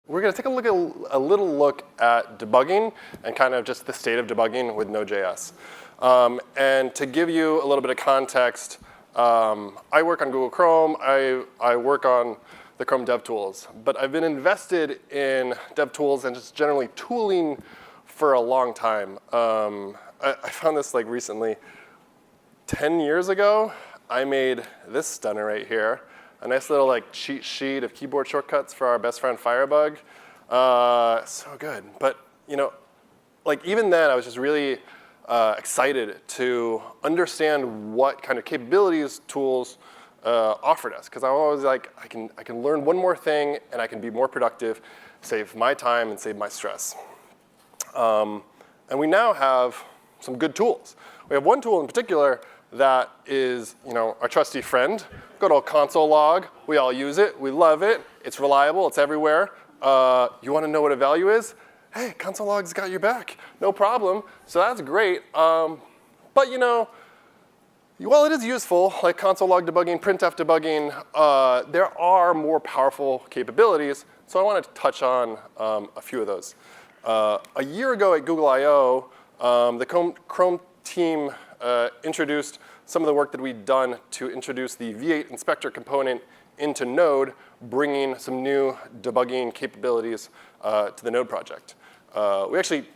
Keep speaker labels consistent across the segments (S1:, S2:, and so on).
S1: We're going to take a little look at debugging and kind of just the state of debugging with Node.js. And to give you a little bit of context, I work on Google Chrome. I work on the Chrome DevTools. But I've been invested in DevTools and just generally tooling for a long time. I found this like recently. 10 years ago, I made this stunner right here. A nice little like cheat sheet of keyboard shortcuts for our best friend Firebug. So good. But like even then, I was just really excited to understand what kind of capabilities tools offered us. Because I was always like, I can learn one more thing, and I can be more productive, save my time, and save my stress. And we now have some good tools. We have one tool in particular that is our trusty friend. Good old console log. We all use it. We love it. It's reliable. It's everywhere. You want to know what a value is? Hey, console log's got your back. No problem. So that's great. But while it is useful, like console log debugging, printf debugging, there are more powerful capabilities. So I wanted to touch on a few of those. A year ago at Google I/O, the Chrome team introduced some of the work that we'd done to introduce the V8 inspector component into Node, bringing some new debugging capabilities to the Node project. We actually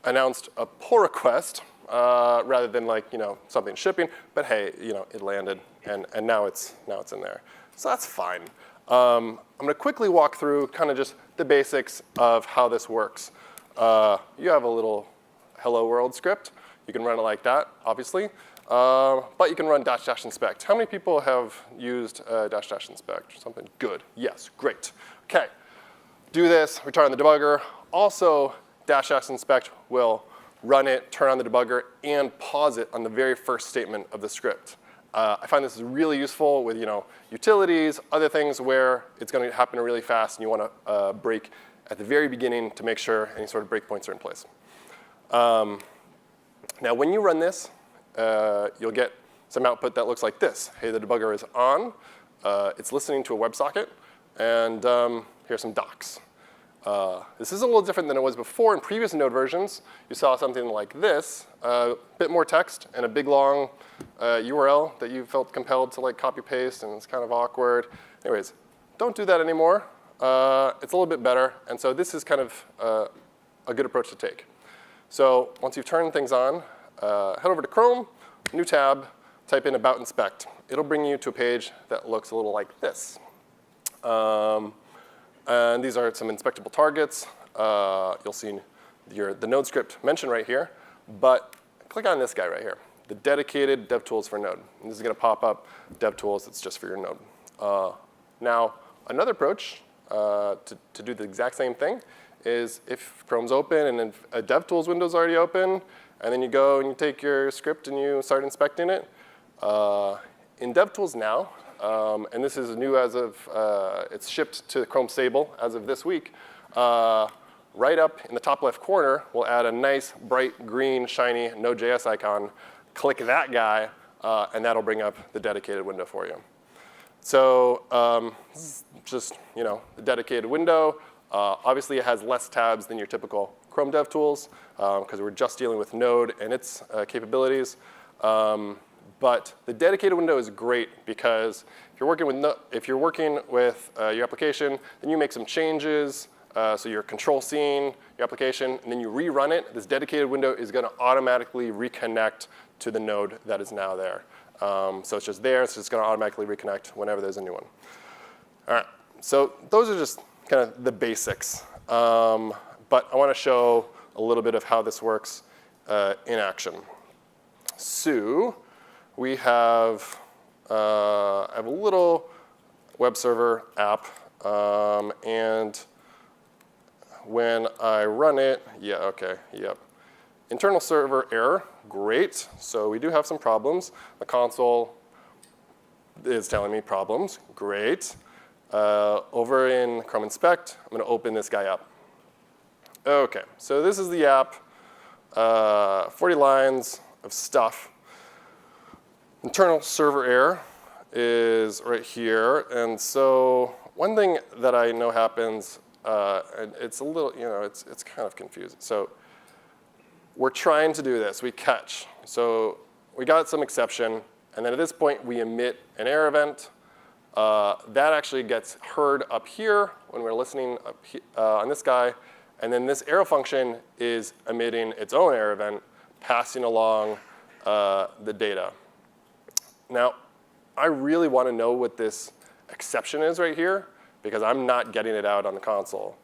S1: announced a pull request rather than like something shipping, but hey, it landed, and now it's in there. So that's fine. I'm going to quickly walk through kind of just the basics of how this works. You have a little hello world script. You can run it like that, obviously. But you can run -- inspect. How many people have used -- inspect or something? Good. Yes. Great. OK. Do this. Return the debugger. Also, -- inspect will run it, turn on the debugger, and pause it on the very first statement of the script. I find this is really useful with utilities, other things where it's going to happen really fast, and you want to break at the very beginning to make sure any sort of breakpoints are in place. Now, when you run this, you'll get some output that looks like this. Hey, the debugger is on. It's listening to a WebSocket. And here's some docs. This is a little different than it was before. In previous Node versions, you saw something like this, a bit more text and a big, long URL that you felt compelled to copy paste, and it's kind of awkward. Anyways, don't do that anymore. It's a little bit better. And so this is kind of a good approach to take. So once you've turned things on, head over to Chrome, new tab, type in About Inspect. It'll bring you to a page that looks a little like this. And these are some inspectable targets. You'll see the Node script mentioned right here. But click on this guy right here, the dedicated DevTools for Node. And this is going to pop up DevTools that's just for your Node. Now, another approach to do the exact same thing is if Chrome's open and if a DevTools window is already open, and then you go and you take your script and you start inspecting it. In DevTools now, and this is new as of, it's shipped to Chrome Stable as of this week, right up in the top left corner, we'll add a nice, bright, green, shiny Node.js icon. Click that guy, and that'll bring up the dedicated window for you. So this is just the dedicated window. Obviously, it has less tabs than your typical Chrome DevTools because we're just dealing with Node and its capabilities. But the dedicated window is great because if you're working with your application, then you make some changes. So you're control C'ing your application, and then you rerun it. This dedicated window is going to automatically reconnect to the node that is now there. So it's just there. It's just going to automatically reconnect whenever there's a new one. All right. So those are just kind of the basics. But I want to show a little bit of how this works in action. So we have a little web server app. And when I run it, yeah, OK, yep. Internal server error, great. So we do have some problems. The console is telling me problems, great. Over in Chrome Inspect, I'm going to open this guy up. OK, so this is the app, 40 lines of stuff. Internal server error is right here. And so one thing that I know happens and it's a little, it's kind of confusing. So we're trying to do this. We catch. So we got some exception. And then at this point, we emit an error event. That actually gets heard up here when we're listening on this guy. And then this arrow function is emitting its own error event, passing along the data. Now, I really want to know what this exception is right here, because I'm not getting it out on the console.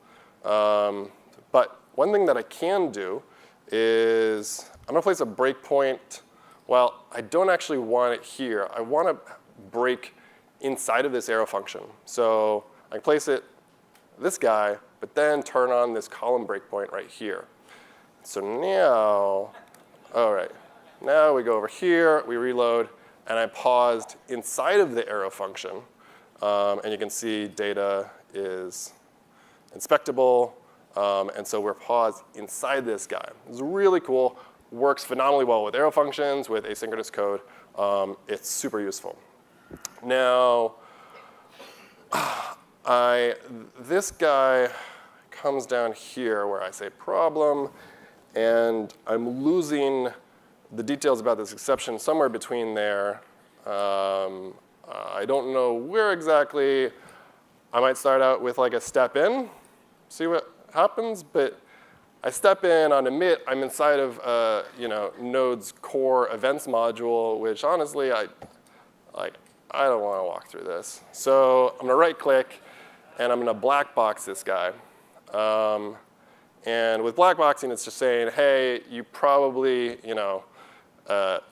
S1: But one thing that I can do is I'm going to place a breakpoint. Well, I don't actually want it here. I want to break inside of this arrow function. So I can place it this guy, but then turn on this column breakpoint right here. So now, all right, now we go over here, we reload, and I paused inside of the arrow function. And you can see data is inspectable. And so we're paused inside this guy. It's really cool. Works phenomenally well with arrow functions, with asynchronous code. It's super useful. Now, this guy comes down here where I say problem, and I'm losing the details about this exception somewhere between there. I don't know where exactly. I might start out with like a step in, see what happens, but I step in on emit. I'm inside of Node's core events module, which honestly I don't want to walk through this. So I'm going to right click, and I'm going to black box this guy. And with black boxing, it's just saying, hey, you probably, you're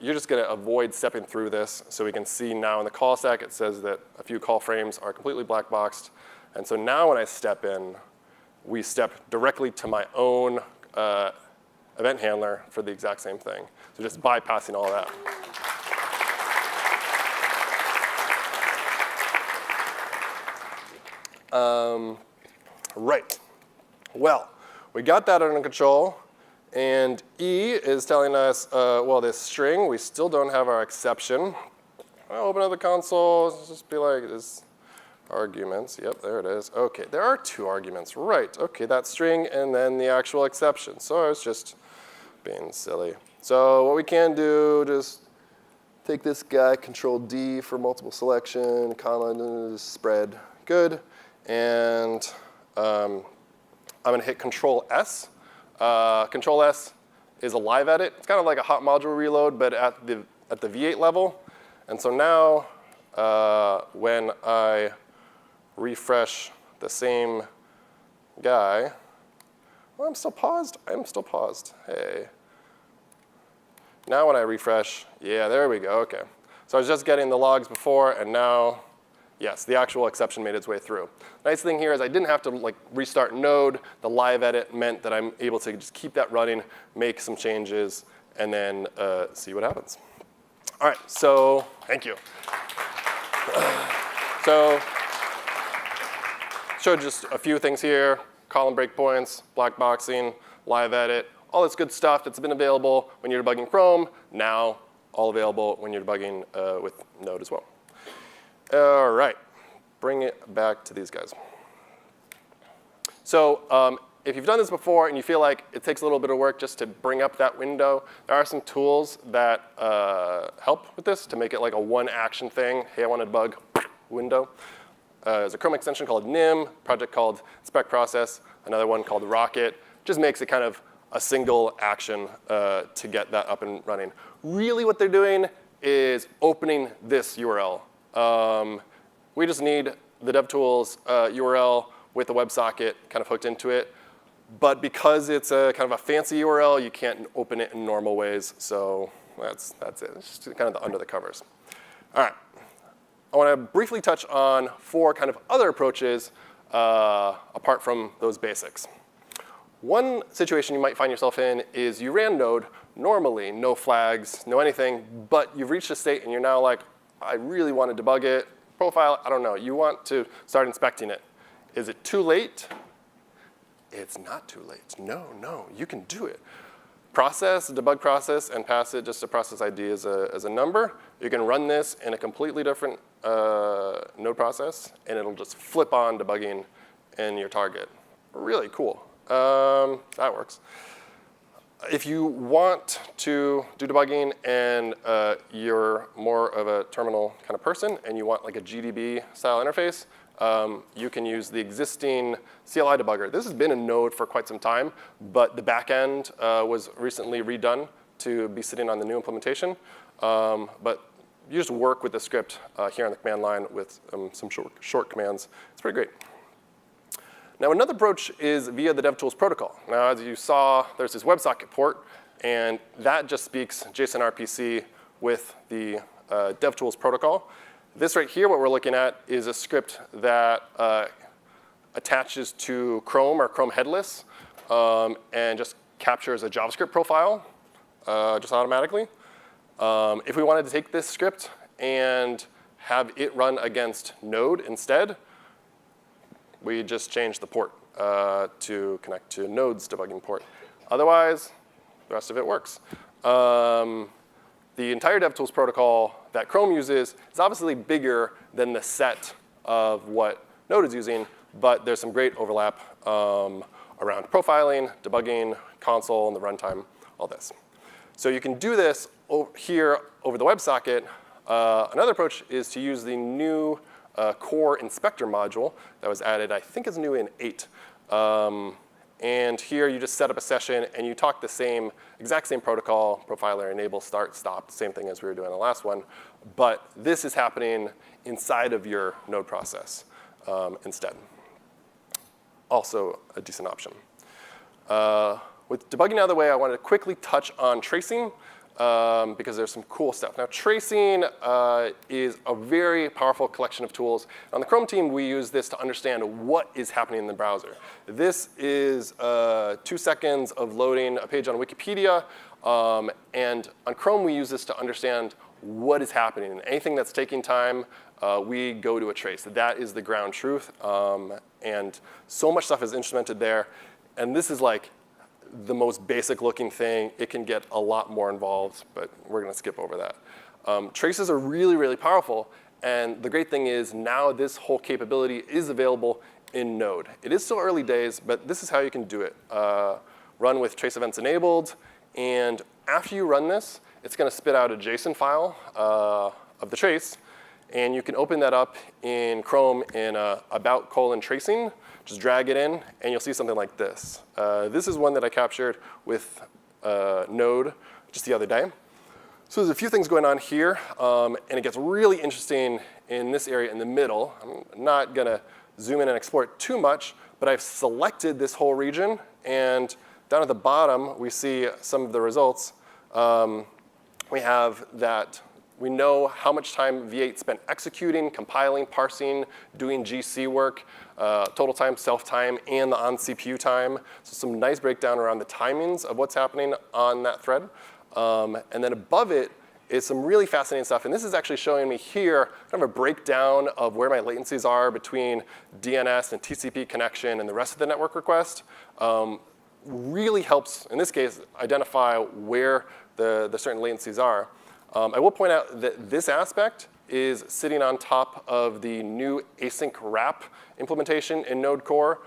S1: just going to avoid stepping through this. So we can see now in the call stack, it says that a few call frames are completely black boxed. And so now when I step in, we step directly to my own event handler for the exact same thing. So just bypassing all that. Right. Well, we got that under control. And E is telling us, well, this string, we still don't have our exception. I'll open up the console, just be like, this arguments. Yep, there it is. OK, there are two arguments. Right. OK, that string and then the actual exception. So I was just being silly. So what we can do, just take this guy, Control D for multiple selection, comma, spread. Good. And I'm going to hit Control S. Control S is a live edit. It's kind of like a hot module reload, but at the V8 level. And so now when I refresh the same guy, well, I'm still paused. I'm still paused. Hey. Now when I refresh, yeah, there we go. OK. So I was just getting the logs before, and now, yes, the actual exception made its way through. Nice thing here is I didn't have to restart Node. The live edit meant that I'm able to just keep that running, make some changes, and then see what happens. All right, so thank you. So showed just a few things here: column breakpoints, black boxing, live edit, all this good stuff that's been available when you're debugging Chrome. Now all available when you're debugging with Node as well. All right, bring it back to these guys. So if you've done this before and you feel like it takes a little bit of work just to bring up that window, there are some tools that help with this to make it like a one action thing. Hey, I want to debug window. There's a Chrome extension called Nim, a project called Spec Process, another one called Rocket. Just makes it kind of a single action to get that up and running. Really what they're doing is opening this URL. We just need the DevTools URL with the WebSocket kind of hooked into it. But because it's a kind of a fancy URL, you can't open it in normal ways. So that's it. It's just kind of under the covers. All right. I want to briefly touch on 4 kind of other approaches apart from those basics. One situation you might find yourself in is you ran Node normally, no flags, no anything, but you've reached a state and you're now like, I really want to debug it. Profile, I don't know. You want to start inspecting it. Is it too late? It's not too late. No, you can do it. Process, debug process, and pass it just a process ID as a number. You can run this in a completely different Node process, and it'll just flip on debugging in your target. Really cool. That works. If you want to do debugging and you're more of a terminal kind of person and you want like a GDB style interface, you can use the existing CLI debugger. This has been in Node for quite some time, but the back end was recently redone to be sitting on the new implementation. But you just work with the script here on the command line with some short commands. It's pretty great. Now, another approach is via the DevTools protocol. Now, as you saw, there's this WebSocket port, and that just speaks JSON RPC with the DevTools protocol. This right here, what we're looking at, is a script that attaches to Chrome or Chrome headless and just captures a JavaScript profile just automatically. If we wanted to take this script and have it run against Node instead, we just change the port to connect to Node's debugging port. Otherwise, the rest of it works. The entire DevTools protocol that Chrome uses is obviously bigger than the set of what Node is using, but there's some great overlap around profiling, debugging, console, and the runtime, all this. So you can do this here over the WebSocket. Another approach is to use the new core inspector module that was added, I think is new in 8. And here you just set up a session and you talk the exact same protocol, profiler, enable, start, stop, same thing as we were doing in the last one. But this is happening inside of your Node process instead. Also a decent option. With debugging out of the way, I wanted to quickly touch on tracing. Because there's some cool stuff. Now, tracing is a very powerful collection of tools. On the Chrome team, we use this to understand what is happening in the browser. This is 2 seconds of loading a page on Wikipedia. And on Chrome, we use this to understand what is happening. Anything that's taking time, we go to a trace. That is the ground truth. And so much stuff is instrumented there. And this is like the most basic looking thing. It can get a lot more involved, but we're going to skip over that. Traces are really, really powerful. And the great thing is now this whole capability is available in Node. It is still early days, but this is how you can do it. Run with trace events enabled. And after you run this, it's going to spit out a JSON file of the trace. And you can open that up in Chrome in about:tracing. Just drag it in, and you'll see something like this. This is one that I captured with Node just the other day. So there's a few things going on here, and it gets really interesting in this area in the middle. I'm not going to zoom in and export too much, but I've selected this whole region. And down at the bottom, we see some of the results. We have that we know how much time V8 spent executing, compiling, parsing, doing GC work, total time, self-time, and the on-CPU time. So some nice breakdown around the timings of what's happening on that thread. And then above it is some really fascinating stuff. And this is actually showing me here kind of a breakdown of where my latencies are between DNS and TCP connection and the rest of the network request. Really helps, in this case, identify where the certain latencies are. I will point out that this aspect is sitting on top of the new async wrap implementation in Node Core.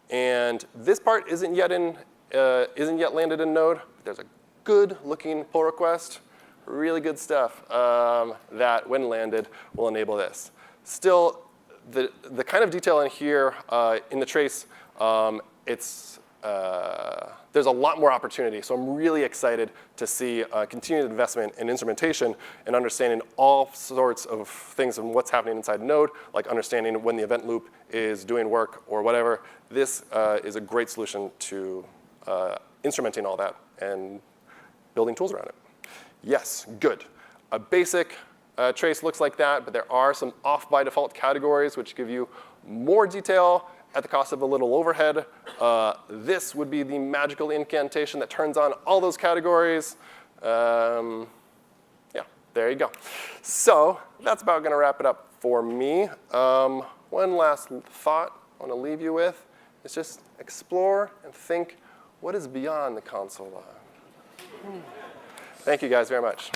S1: And this part isn't yet landed in Node. But there's a good-looking pull request, really good stuff that, when landed, will enable this. Still, the kind of detail in here in the trace, there's a lot more opportunity. So I'm really excited to see continued investment in instrumentation and understanding all sorts of things and what's happening inside Node, like understanding when the event loop is doing work or whatever. This is a great solution to instrumenting all that and building tools around it. Yes, good. A basic trace looks like that, but there are some off-by-default categories which give you more detail at the cost of a little overhead. This would be the magical incantation that turns on all those categories. Yeah, there you go. So that's about going to wrap it up for me. One last thought I want to leave you with is just explore and think what is beyond the console log. Thank you guys very much.